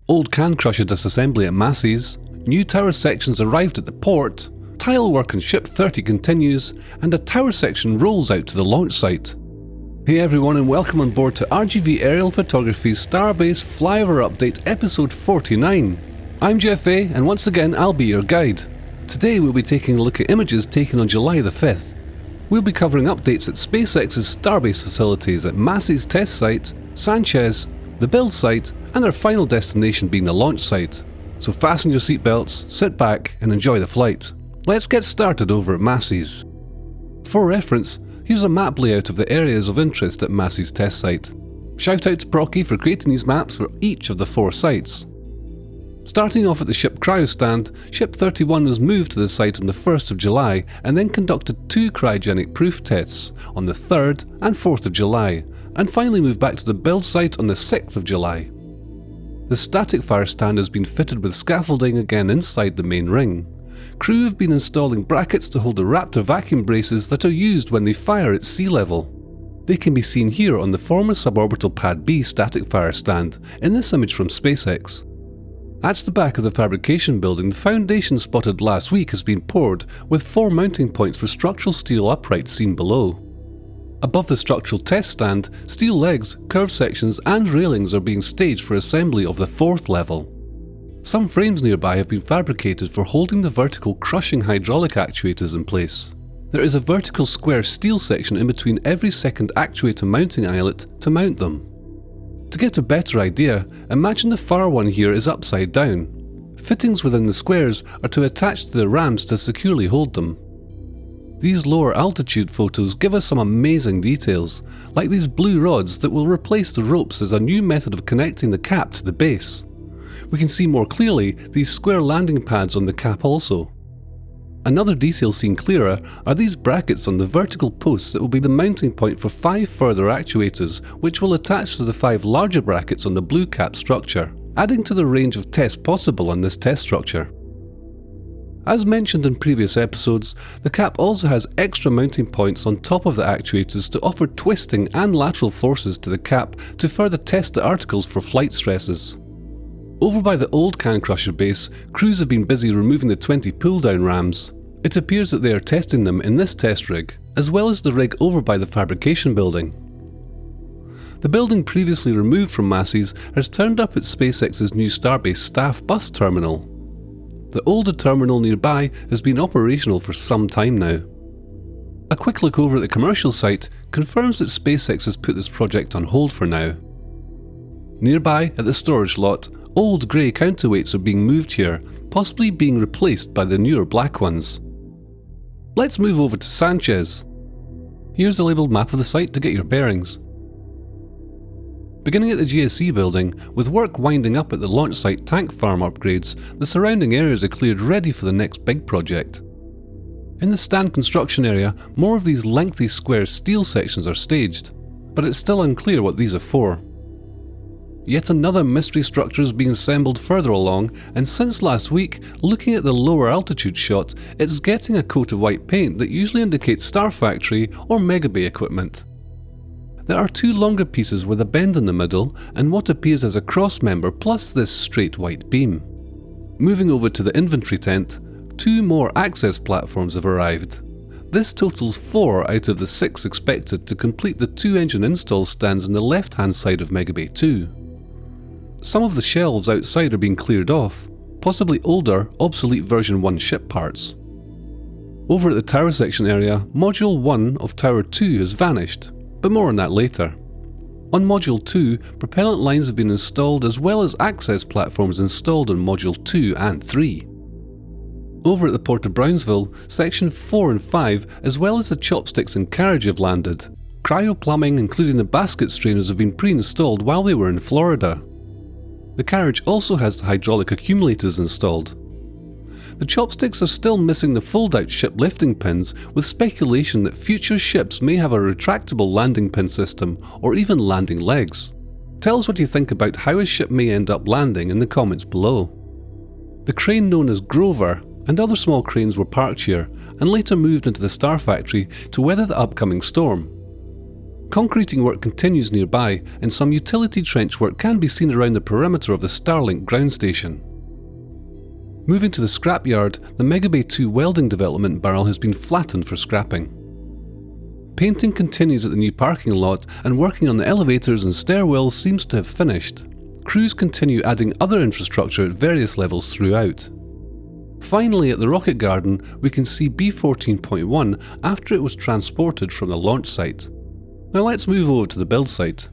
Old can crusher disassembly at Masses, new tower sections arrived at the port, tile work on Ship 30 continues, and a tower section rolls out to the launch site. Hey everyone, and welcome on board to RGV Aerial Photography's Starbase Flyover Update episode 49. I'm Jeff A, and once again I'll be your guide. Today we'll be taking a look at images taken on July the 5th. We'll be covering updates at SpaceX's Starbase facilities at Masses test site, Sanchez, the build site, and our final destination being the launch site. So fasten your seatbelts, sit back, and enjoy the flight. Let's get started over at Masses. For reference, here's a map layout of the areas of interest at Masses test site. Shout out to Proky for creating these maps for each of the 4 sites. Starting off at the ship cryo stand, Ship 31 was moved to the site on the 1st of July and then conducted 2 cryogenic proof tests on the 3rd and 4th of July, and finally moved back to the build site on the 6th of July. The static fire stand has been fitted with scaffolding again inside the main ring. Crew have been installing brackets to hold the Raptor vacuum braces that are used when they fire at sea level. They can be seen here on the former suborbital Pad B static fire stand in this image from SpaceX. At the back of the fabrication building, the foundation spotted last week has been poured, with 4 mounting points for structural steel uprights seen below. Above the structural test stand, steel legs, curved sections and railings are being staged for assembly of the 4th level. Some frames nearby have been fabricated for holding the vertical crushing hydraulic actuators in place. There is a vertical square steel section in between every second actuator mounting eyelet to mount them. To get a better idea, imagine the far one here is upside down. Fittings within the squares are to attach to the rams to securely hold them. These lower altitude photos give us some amazing details, like these blue rods that will replace the ropes as a new method of connecting the cap to the base. We can see more clearly these square landing pads on the cap also. Another detail seen clearer are these brackets on the vertical posts that will be the mounting point for 5 further actuators, which will attach to the 5 larger brackets on the blue cap structure, adding to the range of tests possible on this test structure. As mentioned in previous episodes, the cap also has extra mounting points on top of the actuators to offer twisting and lateral forces to the cap to further test the articles for flight stresses. Over by the old can crusher base, crews have been busy removing the 20 pull-down rams. It appears that they are testing them in this test rig, as well as the rig over by the fabrication building. The building previously removed from Masses has turned up at SpaceX's new Starbase staff bus terminal. The older terminal nearby has been operational for some time now. A quick look over at the commercial site confirms that SpaceX has put this project on hold for now. Nearby, at the storage lot, old grey counterweights are being moved here, possibly being replaced by the newer black ones. Let's move over to Sanchez. Here's a labelled map of the site to get your bearings. Beginning at the GSE building, with work winding up at the launch site tank farm upgrades, the surrounding areas are cleared ready for the next big project. In the stand construction area, more of these lengthy square steel sections are staged, but it's still unclear what these are for. Yet another mystery structure is being assembled further along, and since last week, looking at the lower altitude shot, it's getting a coat of white paint that usually indicates Star Factory or Mega Bay equipment. There are 2 longer pieces with a bend in the middle and what appears as a cross member plus this straight white beam. Moving over to the inventory tent, 2 more access platforms have arrived. This totals 4 out of the 6 expected to complete the 2 engine install stands on the left hand side of Mega Bay 2. Some of the shelves outside are being cleared off, possibly older, obsolete version 1 ship parts. Over at the tower section area, Module 1 of Tower 2 has vanished, but more on that later. On Module 2, propellant lines have been installed as well as access platforms installed on Module 2 and 3. Over at the Port of Brownsville, Section 4 and 5 as well as the chopsticks and carriage have landed. Cryo-plumbing including the basket strainers have been pre-installed while they were in Florida. The carriage also has the hydraulic accumulators installed. The chopsticks are still missing the fold-out ship lifting pins, with speculation that future ships may have a retractable landing pin system or even landing legs. Tell us what you think about how a ship may end up landing in the comments below. The crane known as Grover and other small cranes were parked here and later moved into the Star Factory to weather the upcoming storm. Concreting work continues nearby, and some utility trench work can be seen around the perimeter of the Starlink ground station. Moving to the scrapyard, the Megabay 2 welding development barrel has been flattened for scrapping. Painting continues at the new parking lot, and working on the elevators and stairwells seems to have finished. Crews continue adding other infrastructure at various levels throughout. Finally, at the rocket garden, we can see B14.1 after it was transported from the launch site. Now let's move over to the build site.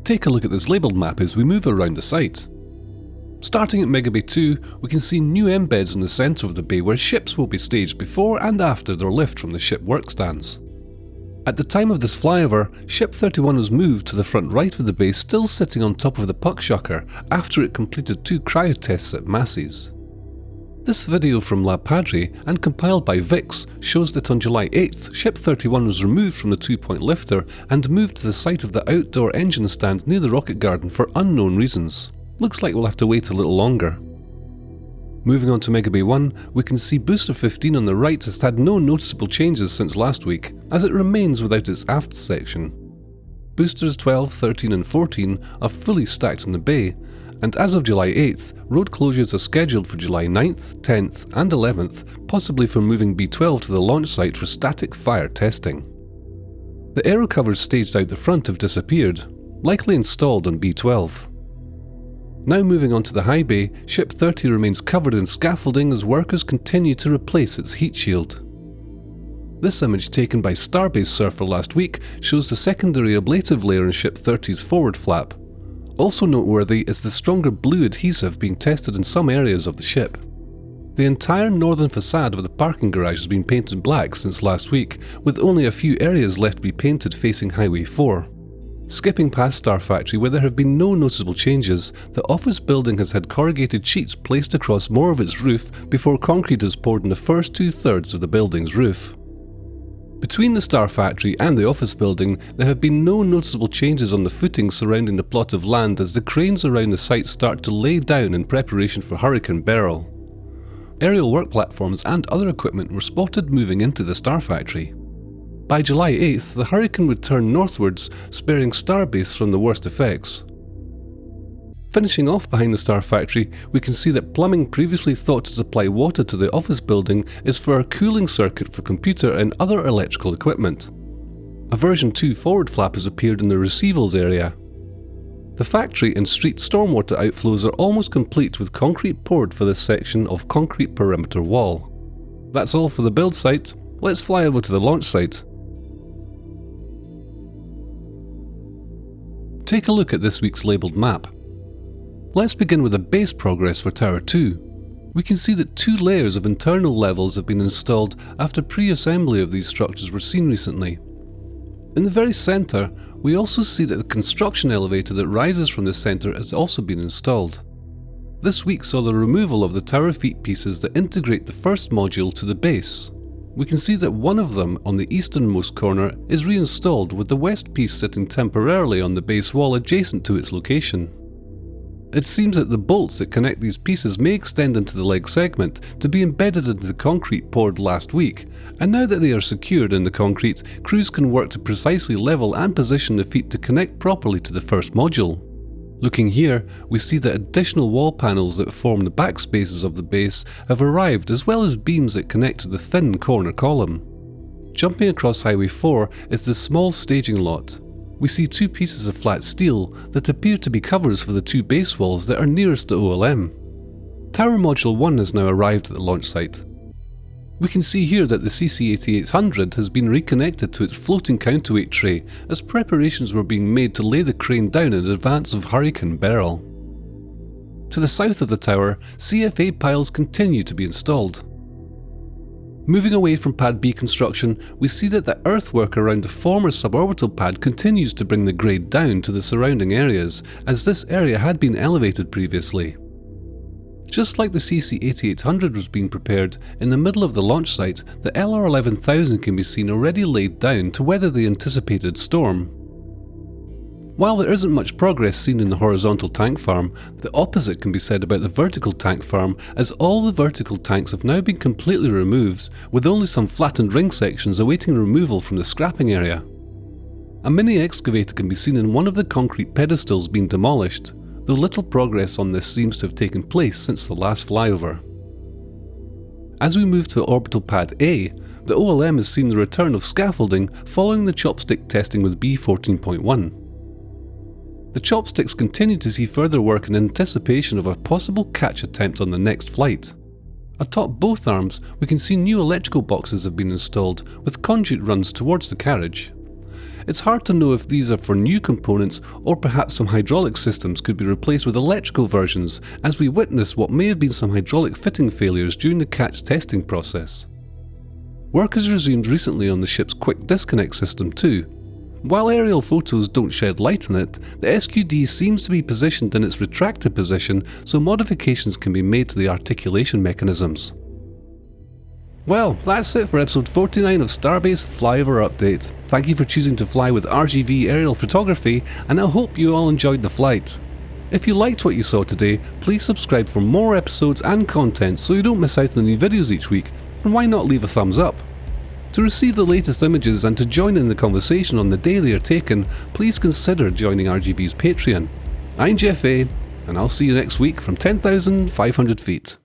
Take a look at this labelled map as we move around the site. Starting at Megabay 2, we can see new embeds in the centre of the bay where ships will be staged before and after their lift from the ship workstands. At the time of this flyover, Ship 31 was moved to the front right of the bay, still sitting on top of the puckshucker after it completed 2 cryo tests at Masses. This video from La Padre and compiled by Vix shows that on July 8th, Ship 31 was removed from the 2-point lifter and moved to the site of the outdoor engine stand near the rocket garden for unknown reasons. Looks like we'll have to wait a little longer. Moving on to Megabay 1, we can see Booster 15 on the right has had no noticeable changes since last week, as it remains without its aft section. Boosters 12, 13 and 14 are fully stacked in the bay, and as of July 8th, road closures are scheduled for July 9th, 10th and 11th, possibly for moving B12 to the launch site for static fire testing. The aero covers staged out the front have disappeared, likely installed on B12. Now moving on to the high bay, Ship 30 remains covered in scaffolding as workers continue to replace its heat shield. This image taken by Starbase Surfer last week shows the secondary ablative layer in Ship 30's forward flap. Also noteworthy is the stronger blue adhesive being tested in some areas of the ship. The entire northern facade of the parking garage has been painted black since last week, with only a few areas left to be painted facing Highway 4. Skipping past Star Factory, where there have been no noticeable changes, the office building has had corrugated sheets placed across more of its roof before concrete is poured in the first 2/3 of the building's roof. Between the Star Factory and the office building, there have been no noticeable changes on the footing surrounding the plot of land as the cranes around the site start to lay down in preparation for Hurricane Beryl. Aerial work platforms and other equipment were spotted moving into the Star Factory. By July 8th, the hurricane would turn northwards, sparing Starbase from the worst effects. Finishing off behind the Star Factory, we can see that plumbing previously thought to supply water to the office building is for a cooling circuit for computer and other electrical equipment. A version 2 forward flap has appeared in the receivals area. The factory and street stormwater outflows are almost complete, with concrete poured for this section of concrete perimeter wall. That's all for the build site. Let's fly over to the launch site. Take a look at this week's labelled map. Let's begin with the base progress for Tower 2. We can see that 2 layers of internal levels have been installed after pre-assembly of these structures were seen recently. In the very centre, we also see that the construction elevator that rises from the centre has also been installed. This week saw the removal of the tower feet pieces that integrate the first module to the base. We can see that one of them on the easternmost corner is reinstalled, with the west piece sitting temporarily on the base wall adjacent to its location. It seems that the bolts that connect these pieces may extend into the leg segment to be embedded into the concrete poured last week, and now that they are secured in the concrete, crews can work to precisely level and position the feet to connect properly to the first module. Looking here, we see that additional wall panels that form the back spaces of the base have arrived, as well as beams that connect to the thin corner column. Jumping across Highway 4 is the small staging lot. We see 2 pieces of flat steel that appear to be covers for the 2 base walls that are nearest to OLM. Tower Module 1 has now arrived at the launch site. We can see here that the CC-8800 has been reconnected to its floating counterweight tray as preparations were being made to lay the crane down in advance of Hurricane Beryl. To the south of the tower, CFA piles continue to be installed. Moving away from Pad B construction, we see that the earthwork around the former suborbital pad continues to bring the grade down to the surrounding areas, as this area had been elevated previously. Just like the CC-8800 was being prepared, in the middle of the launch site, the LR-11000 can be seen already laid down to weather the anticipated storm. While there isn't much progress seen in the horizontal tank farm, the opposite can be said about the vertical tank farm, as all the vertical tanks have now been completely removed, with only some flattened ring sections awaiting removal from the scrapping area. A mini excavator can be seen in one of the concrete pedestals being demolished, though little progress on this seems to have taken place since the last flyover. As we move to Orbital Pad A, the OLM has seen the return of scaffolding following the chopstick testing with B14.1. The chopsticks continue to see further work in anticipation of a possible catch attempt on the next flight. Atop both arms, we can see new electrical boxes have been installed with conduit runs towards the carriage. It's hard to know if these are for new components or perhaps some hydraulic systems could be replaced with electrical versions, as we witness what may have been some hydraulic fitting failures during the catch testing process. Work has resumed recently on the ship's quick disconnect system too. While aerial photos don't shed light on it, the SQD seems to be positioned in its retracted position so modifications can be made to the articulation mechanisms. Well, that's it for episode 49 of Starbase Flyover Update. Thank you for choosing to fly with RGV aerial photography, and I hope you all enjoyed the flight. If you liked what you saw today, please subscribe for more episodes and content so you don't miss out on the new videos each week, and why not leave a thumbs up? To receive the latest images and to join in the conversation on the day they are taken, please consider joining RGV's Patreon. I'm Jeff A, and I'll see you next week from 10,500 feet.